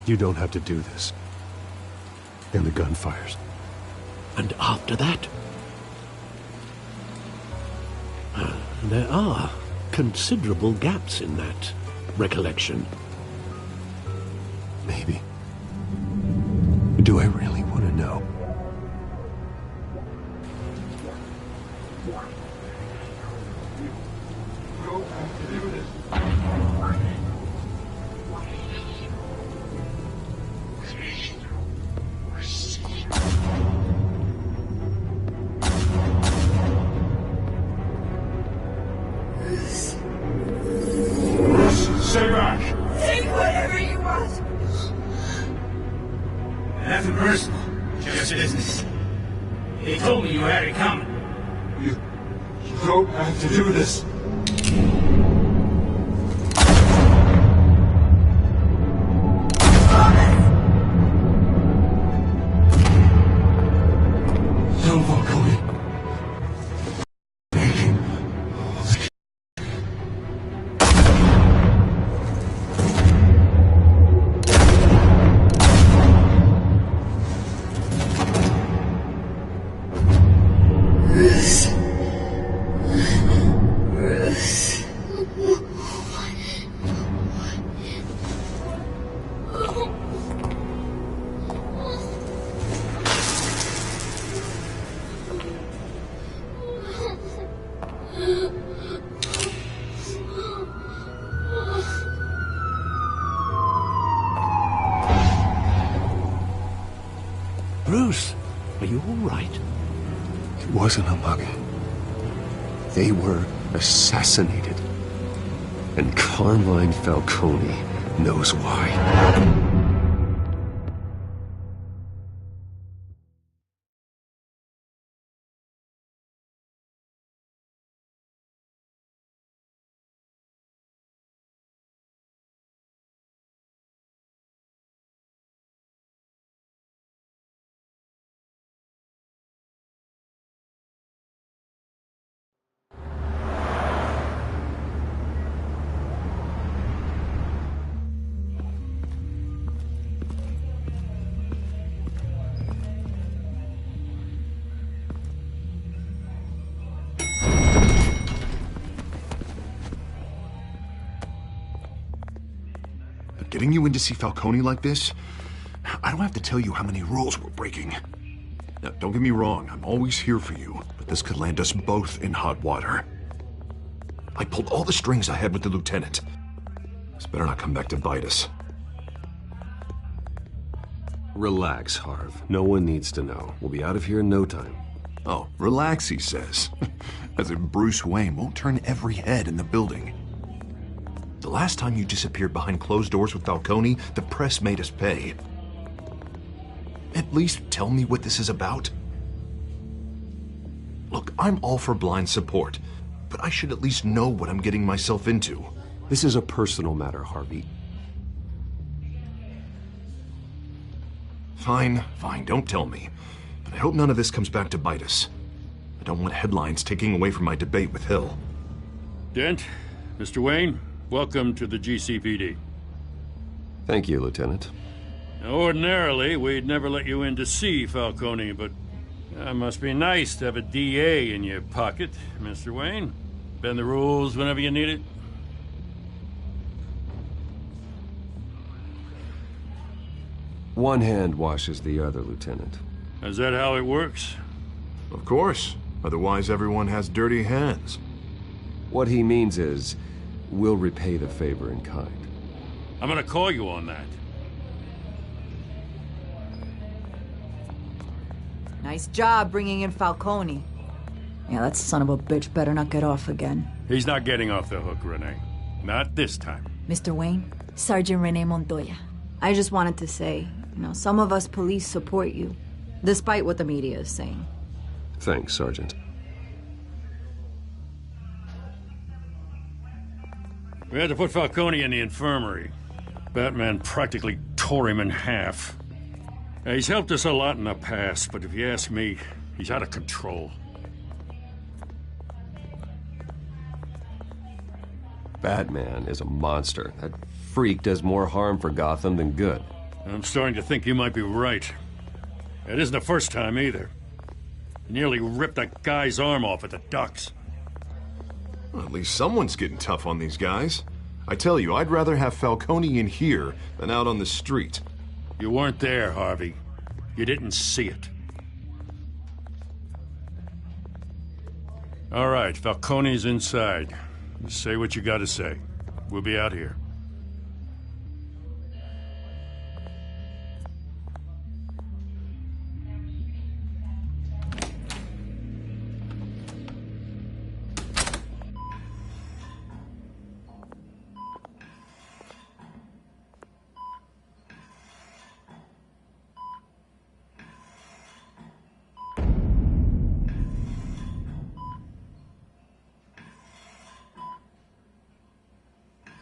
You don't have to do this. And the gun fires. And after that? There are considerable gaps in that recollection. Maybe. Do I really want to know? Stay back! Take whatever you want! Nothing personal, just business. He told me you had it coming. You don't have to do this. No, Falcone. Bruce, are you all right? It wasn't a mug. They were assassinated. And Carmine Falcone knows why. Getting you in to see Falcone like this? I don't have to tell you how many rules we're breaking. Now, don't get me wrong, I'm always here for you, but this could land us both in hot water. I pulled all the strings I had with the lieutenant. This better not come back to bite us. Relax, Harv. No one needs to know. We'll be out of here in no time. Oh, relax, he says. As if Bruce Wayne won't turn every head in the building. The last time you disappeared behind closed doors with Falcone, the press made us pay. At least tell me what this is about. Look, I'm all for blind support, but I should at least know what I'm getting myself into. This is a personal matter, Harvey. Fine, don't tell me. But I hope none of this comes back to bite us. I don't want headlines taking away from my debate with Hill. Dent, Mr. Wayne, welcome to the GCPD. Thank you, Lieutenant. Now, ordinarily, we'd never let you in to see Falcone, but it must be nice to have a DA in your pocket, Mr. Wayne. Bend the rules whenever you need it. One hand washes the other, Lieutenant. Is that how it works? Of course. Otherwise, everyone has dirty hands. What he means is, we'll repay the favor in kind. I'm gonna call you on that. Nice job bringing in Falcone. Yeah, that son of a bitch better not get off again. He's not getting off the hook, Renee. Not this time. Mr. Wayne, Sergeant Renee Montoya. I just wanted to say, some of us police support you, despite what the media is saying. Thanks, Sergeant. We had to put Falcone in the infirmary. Batman practically tore him in half. He's helped us a lot in the past, but if you ask me, he's out of control. Batman is a monster. That freak does more harm for Gotham than good. I'm starting to think you might be right. It isn't the first time either. You nearly ripped a guy's arm off at the docks. Well, at least someone's getting tough on these guys. I tell you, I'd rather have Falcone in here than out on the street. You weren't there, Harvey. You didn't see it. All right, Falcone's inside. Just say what you gotta say. We'll be out here.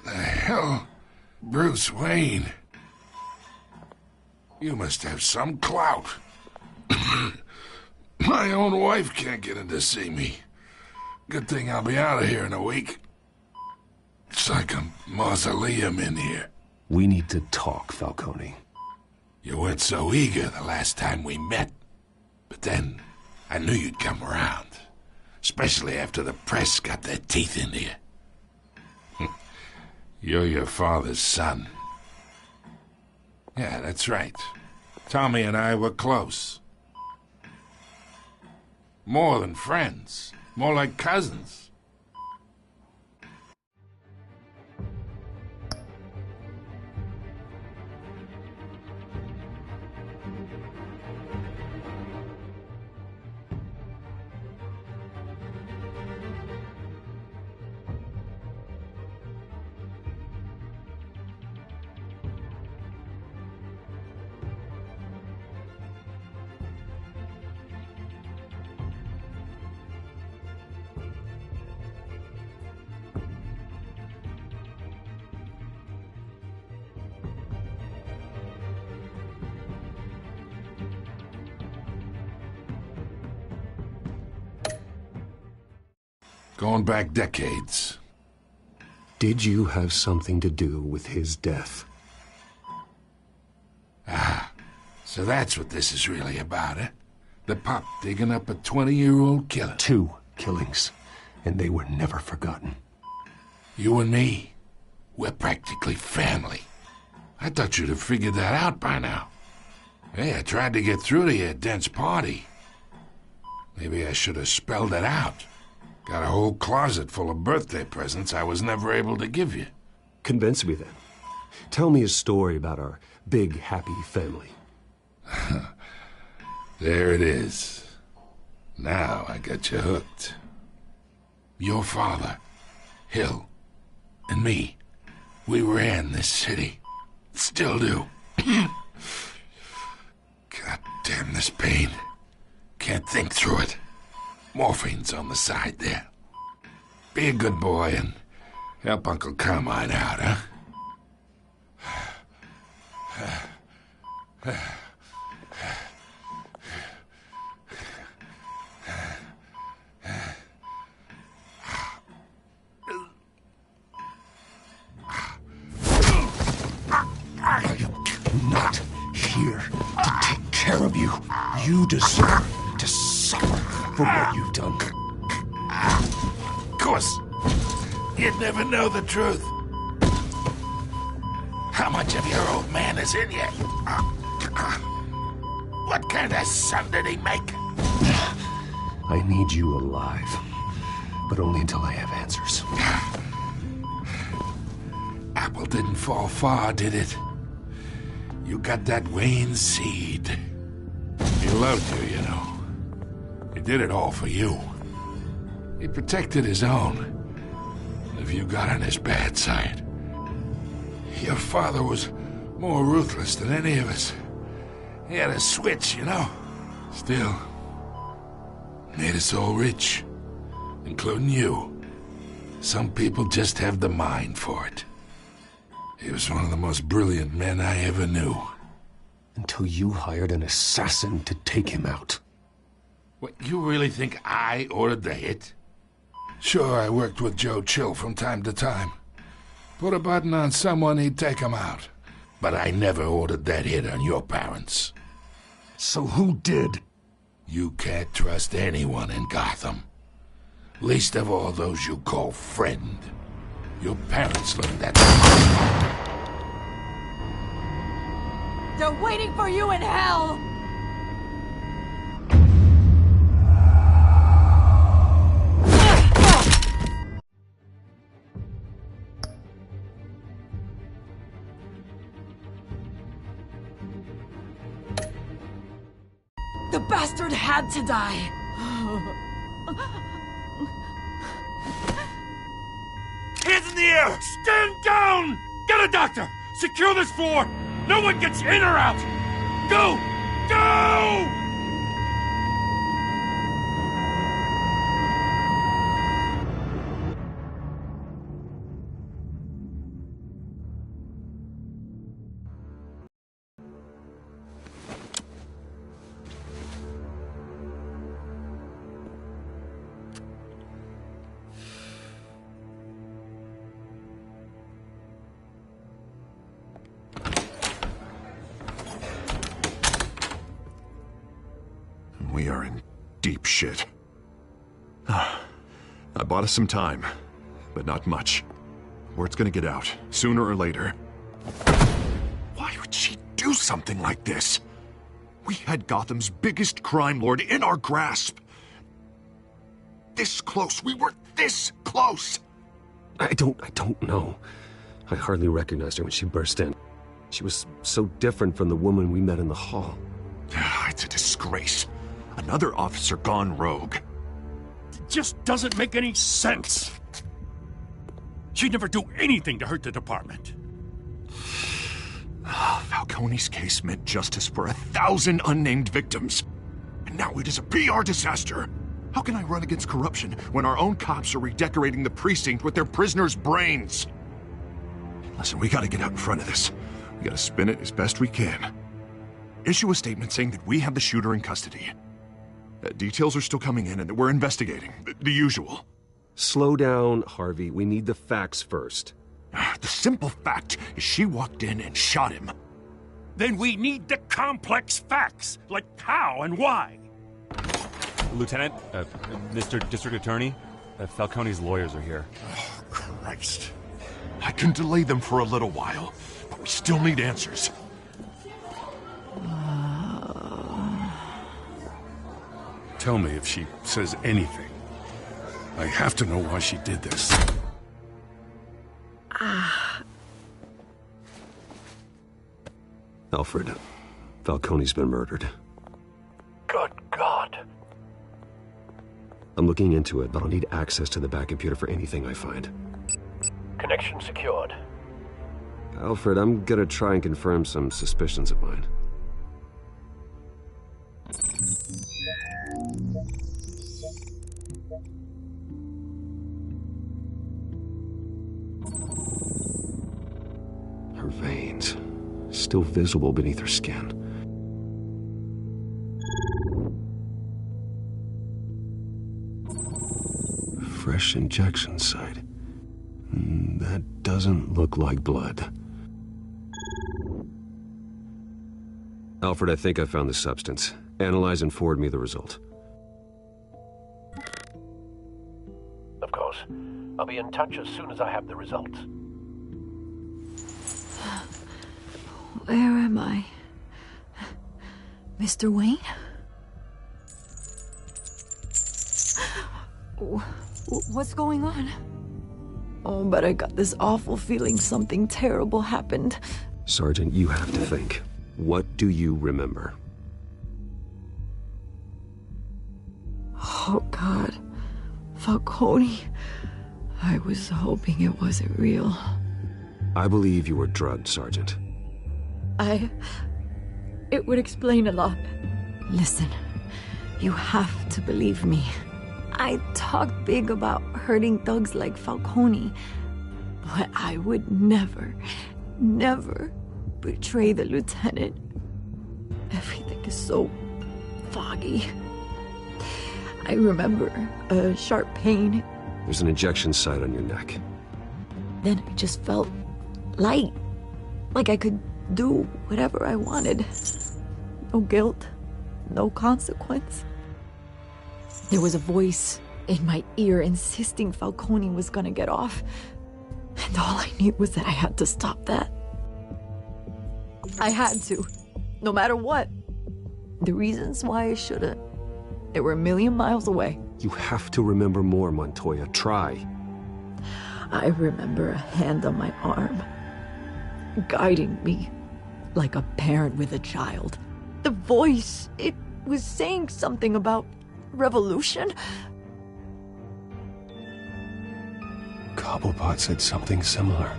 Hell, Bruce Wayne. You must have some clout. My own wife can't get in to see me. Good thing I'll be out of here in a week. It's like a mausoleum in here. We need to talk, Falcone. You weren't so eager the last time we met. But then, I knew you'd come around. Especially after the press got their teeth into you. You're your father's son. Yeah, that's right. Tommy and I were close. More than friends. More like cousins. Going back decades. Did you have something to do with his death? Ah, so that's what this is really about, eh? The pup digging up a 20-year-old killer. 2 killings, and they were never forgotten. You and me, we're practically family. I thought you'd have figured that out by now. Hey, I tried to get through to your dense party. Maybe I should have spelled it out. Got a whole closet full of birthday presents I was never able to give you. Convince me then. Tell me a story about our big, happy family. There it is. Now I got you hooked. Your father, Hill, and me, we ran this city. Still do. God damn this pain. Can't think through it. Morphine's on the side there. Be a good boy and help Uncle Carmine out, huh? I'm not here to take care of you. You deserve to suffer for what you've done. Of course. You'd never know the truth. How much of your old man is in you? What kind of son did he make? I need you alive, but only until I have answers. Apple didn't fall far, did it? You got that Wayne seed. He loved you, you know. He did it all for you. He protected his own. If you got on his bad side. Your father was more ruthless than any of us. He had a switch, you know. Still, made us all rich, including you. Some people just have the mind for it. He was one of the most brilliant men I ever knew. Until you hired an assassin to take him out. What, you really think I ordered the hit? Sure, I worked with Joe Chill from time to time. Put a button on someone, he'd take him out. But I never ordered that hit on your parents. So who did? You can't trust anyone in Gotham. Least of all those you call friend. Your parents learned that. They're waiting for you in hell! The bastard had to die! Hands in the air! Stand down! Get a doctor! Secure this floor! No one gets in or out! Go! Go! We are in deep shit. I bought us some time, but not much. Word's gonna get out, sooner or later. Why would she do something like this? We had Gotham's biggest crime lord in our grasp. This close. We were this close. I don't know. I hardly recognized her when she burst in. She was so different from the woman we met in the hall. It's a disgrace. Another officer gone rogue. It just doesn't make any sense. She'd never do anything to hurt the department. Falcone's case meant justice for 1,000 unnamed victims. And now it is a PR disaster. How can I run against corruption when our own cops are redecorating the precinct with their prisoners' brains? Listen, we gotta get out in front of this. We gotta spin it as best we can. Issue a statement saying that we have the shooter in custody. Details are still coming in and that we're investigating. The usual. Slow down, Harvey. We need the facts first. The simple fact is she walked in and shot him. Then we need the complex facts, like how and why. Lieutenant, Mr. District Attorney, Falcone's lawyers are here. Oh, Christ. I can delay them for a little while, but we still need answers. Tell me if she says anything. I have to know why she did this. Alfred, Falcone's been murdered. Good God. I'm looking into it, but I'll need access to the back computer for anything I find. Connection secured. Alfred, I'm gonna try and confirm some suspicions of mine. Her veins, still visible beneath her skin. Fresh injection site. That doesn't look like blood. Alfred, I think I found the substance. Analyze and forward me the result. Of course. I'll be in touch as soon as I have the results. Where am I? Mr. Wayne? What's going on? Oh, but I got this awful feeling something terrible happened. Sergeant, you have to think. What do you remember? Oh, God. Falcone. I was hoping it wasn't real. I believe you were drugged, Sergeant. It would explain a lot. Listen, you have to believe me. I talked big about hurting thugs like Falcone, but I would never betray the lieutenant. Everything is so foggy. I remember a sharp pain. There's an injection site on your neck. Then I just felt light, like I could do whatever I wanted. No guilt, no consequence. There was a voice in my ear insisting Falcone was gonna get off. And all I knew was that I had to stop that. I had to, no matter what. The reasons why I shouldn't, they were a million miles away. You have to remember more, Montoya. Try. I remember a hand on my arm, guiding me like a parent with a child. The voice, it was saying something about revolution. Cobblepot said something similar.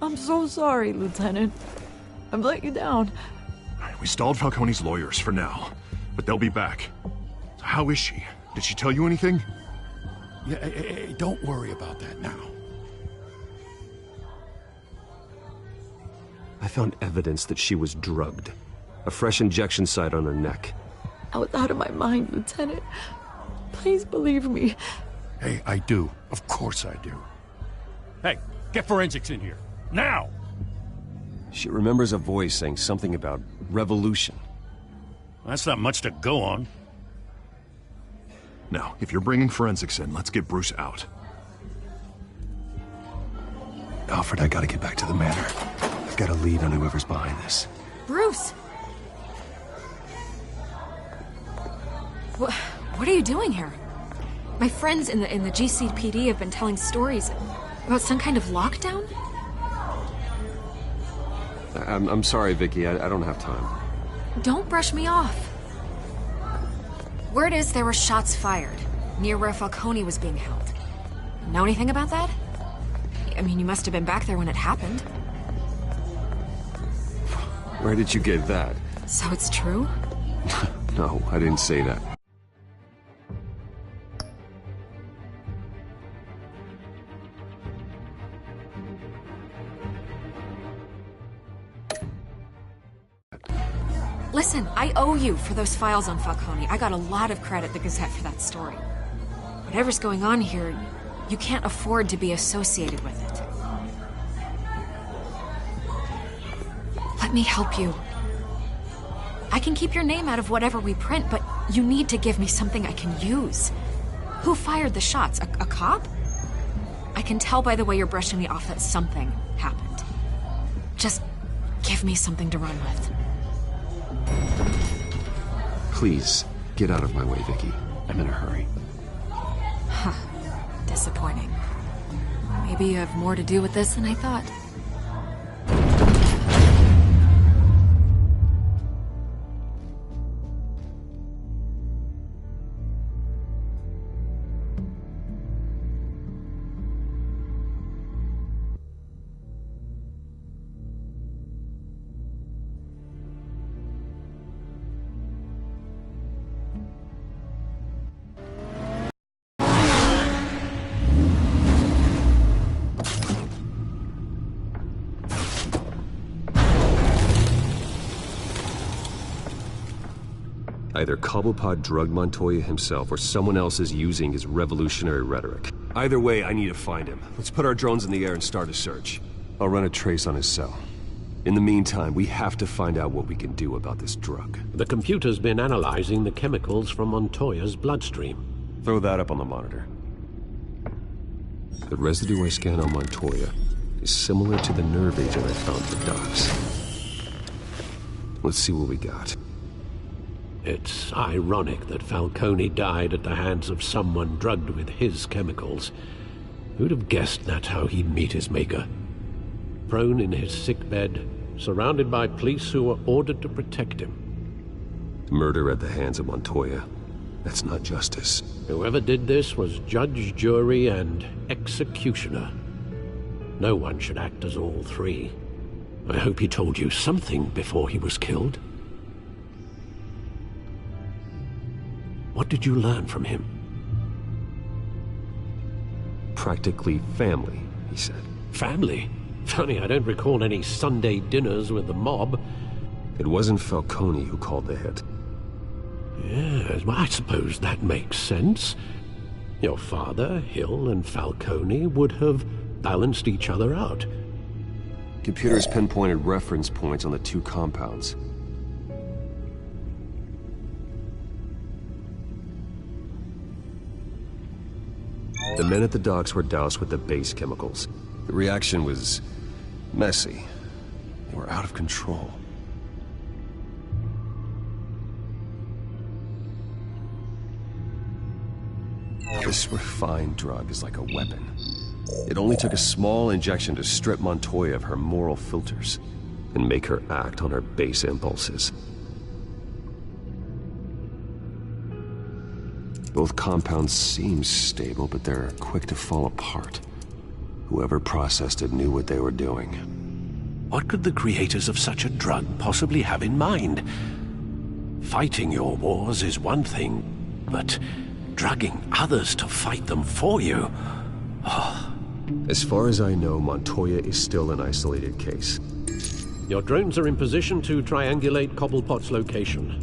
I'm so sorry, Lieutenant. I've let you down. We stalled Falcone's lawyers for now, but they'll be back. So how is she? Did she tell you anything? Yeah, hey, don't worry about that now. I found evidence that she was drugged. A fresh injection site on her neck. I was out of my mind, Lieutenant. Please believe me. Hey, I do. Of course I do. Hey, get forensics in here. Now! She remembers a voice saying something about revolution. That's not much to go on. Now, if you're bringing forensics in, let's get Bruce out. Alfred, I gotta get back to the manor. I've got a lead on whoever's behind this. Bruce! What are you doing here? My friends in the GCPD have been telling stories about some kind of lockdown? I'm sorry, Vicky. I don't have time. Don't brush me off. Word is there were shots fired near where Falcone was being held. Know anything about that? I mean, you must have been back there when it happened. Where did you get that? So it's true? No, I didn't say that. Listen, I owe you for those files on Falcone. I got a lot of credit at the Gazette for that story. Whatever's going on here, you can't afford to be associated with it. Let me help you. I can keep your name out of whatever we print, but you need to give me something I can use. Who fired the shots? A cop? I can tell by the way you're brushing me off that something happened. Just give me something to run with. Please, get out of my way, Vicky. I'm in a hurry. Huh. Disappointing. Maybe you have more to do with this than I thought. Either Cobblepot drugged Montoya himself, or someone else is using his revolutionary rhetoric. Either way, I need to find him. Let's put our drones in the air and start a search. I'll run a trace on his cell. In the meantime, we have to find out what we can do about this drug. The computer's been analyzing the chemicals from Montoya's bloodstream. Throw that up on the monitor. The residue I scan on Montoya is similar to the nerve agent I found for Docs. Let's see what we got. It's ironic that Falcone died at the hands of someone drugged with his chemicals. Who'd have guessed that's how he'd meet his maker? Prone in his sickbed, surrounded by police who were ordered to protect him. Murder at the hands of Montoya. That's not justice. Whoever did this was judge, jury, and executioner. No one should act as all three. I hope he told you something before he was killed. What did you learn from him? Practically family, he said. Family? Funny, I don't recall any Sunday dinners with the mob. It wasn't Falcone who called the hit. Yes, well, I suppose that makes sense. Your father, Hill, and Falcone would have balanced each other out. Computers pinpointed reference points on the two compounds. The men at the docks were doused with the base chemicals. The reaction was messy. They were out of control. This refined drug is like a weapon. It only took a small injection to strip Montoya of her moral filters and make her act on her base impulses. Both compounds seem stable, but they're quick to fall apart. Whoever processed it knew what they were doing. What could the creators of such a drug possibly have in mind? Fighting your wars is one thing, but drugging others to fight them for you? Oh. As far as I know, Montoya is still an isolated case. Your drones are in position to triangulate Cobblepot's location.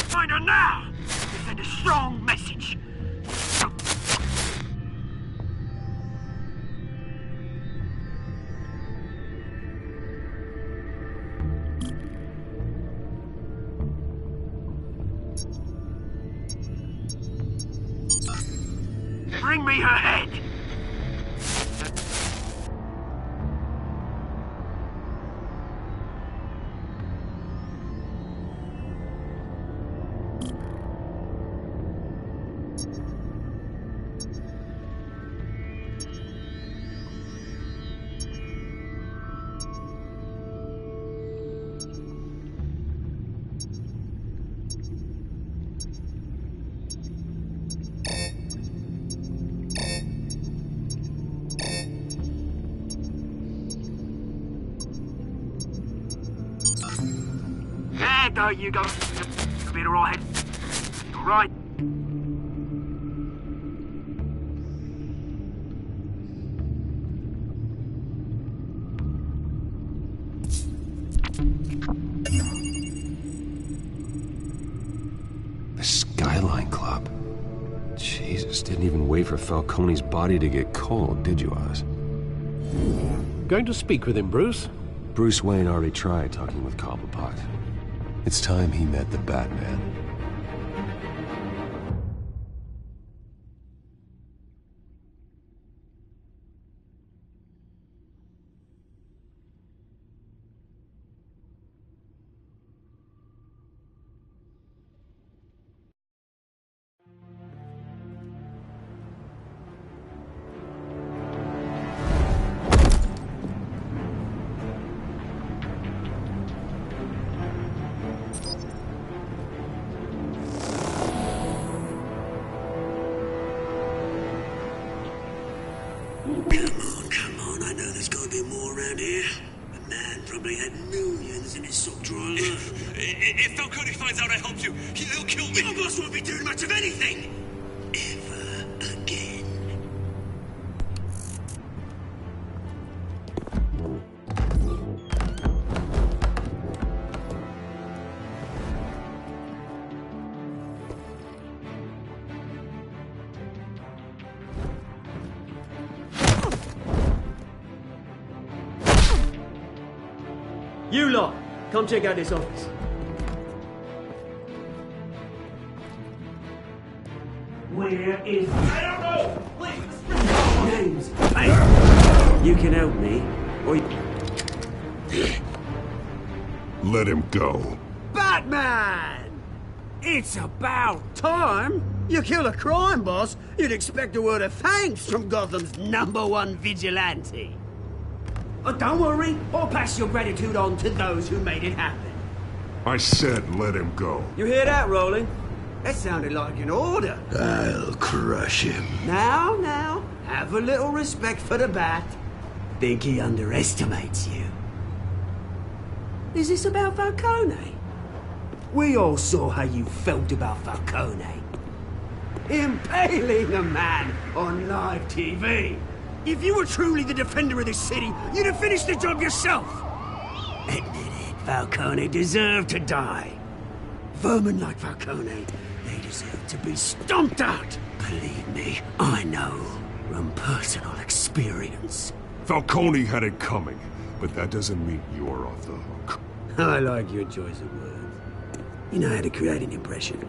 Find her now! Send a strong message. Bring me her head! There you go. You'll be all right. All right. The Skyline Club. Jesus, didn't even wait for Falcone's body to get cold, did you, Oz? Going to speak with him, Bruce? Bruce Wayne already tried talking with Cobblepot. It's time he met the Batman. Come on, I know there's gotta be more around here. The man probably had millions in his sock drawer. If Falcone finds out I helped you, he'll kill me. Your boss won't be doing much of anything! Ever again. You lot, come check out this office. Where is... I don't know! Please! Names! Hey! You can help me, or you... Let him go. Batman! It's about time. You kill a crime boss, you'd expect a word of thanks from Gotham's #1 vigilante. Oh, don't worry, I'll pass your gratitude on to those who made it happen. I said let him go. You hear that, Rolling? That sounded like an order. I'll crush him. Now, have a little respect for the Bat. Think he underestimates you. Is this about Falcone? We all saw how you felt about Falcone. Impaling a man on live TV. If you were truly the defender of this city, you'd have finished the job yourself. Admit it, Falcone deserved to die. Vermin like Falcone, they deserve to be stomped out. Believe me, I know from personal experience. Falcone had it coming, but that doesn't mean you're off the hook. I like your choice of words. You know how to create an impression.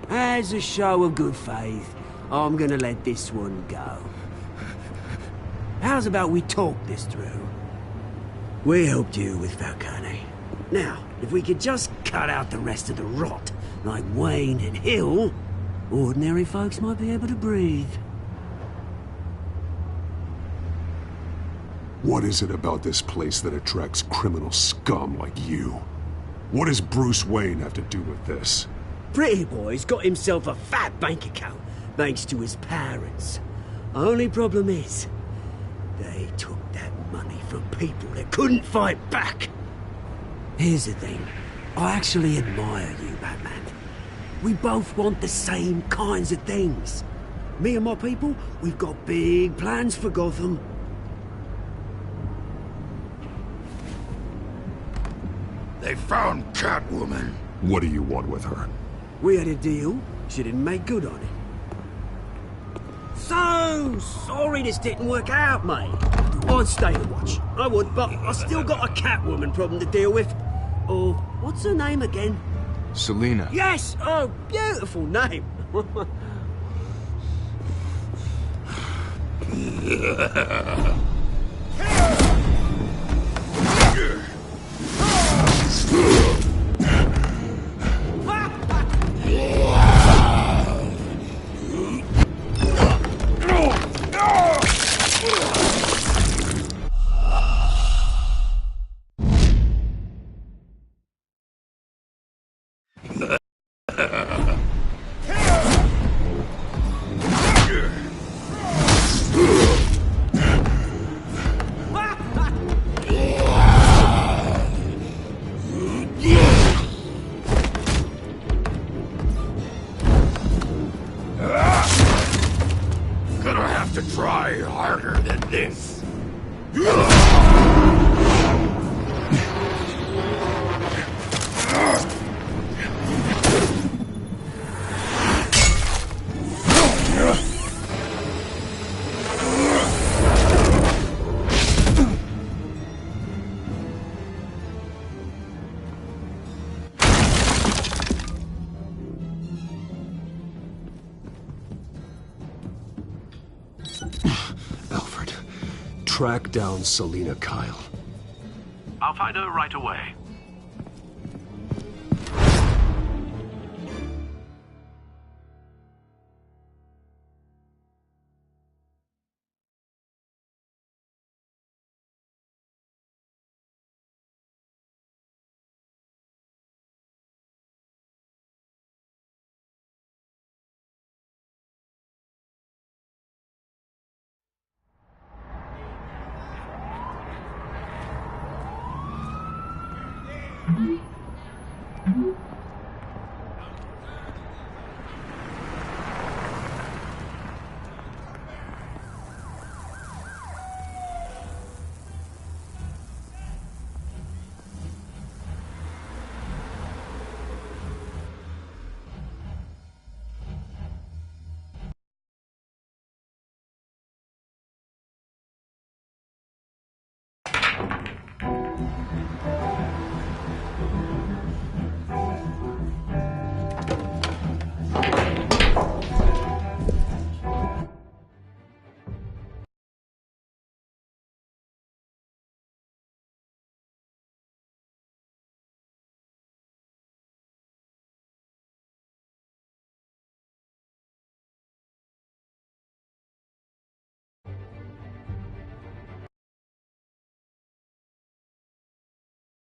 As a show of good faith, I'm gonna let this one go. How's about we talk this through? We helped you with Falcone. Now, if we could just cut out the rest of the rot, like Wayne and Hill, ordinary folks might be able to breathe. What is it about this place that attracts criminal scum like you? What does Bruce Wayne have to do with this? Pretty Boy's got himself a fat bank account, thanks to his parents. Only problem is, they took that money from people that couldn't fight back. Here's the thing. I actually admire you, Batman. We both want the same kinds of things. Me and my people, we've got big plans for Gotham. They found Catwoman. What do you want with her? We had a deal. She didn't make good on it. So sorry this didn't work out, mate. I'd stay to watch. I would, but I still got a Catwoman problem to deal with. Oh, what's her name again? Selina. Yes! Oh, beautiful name. Gonna have to try harder than this. Alfred, track down Selina Kyle. I'll find her right away. Mm-hmm.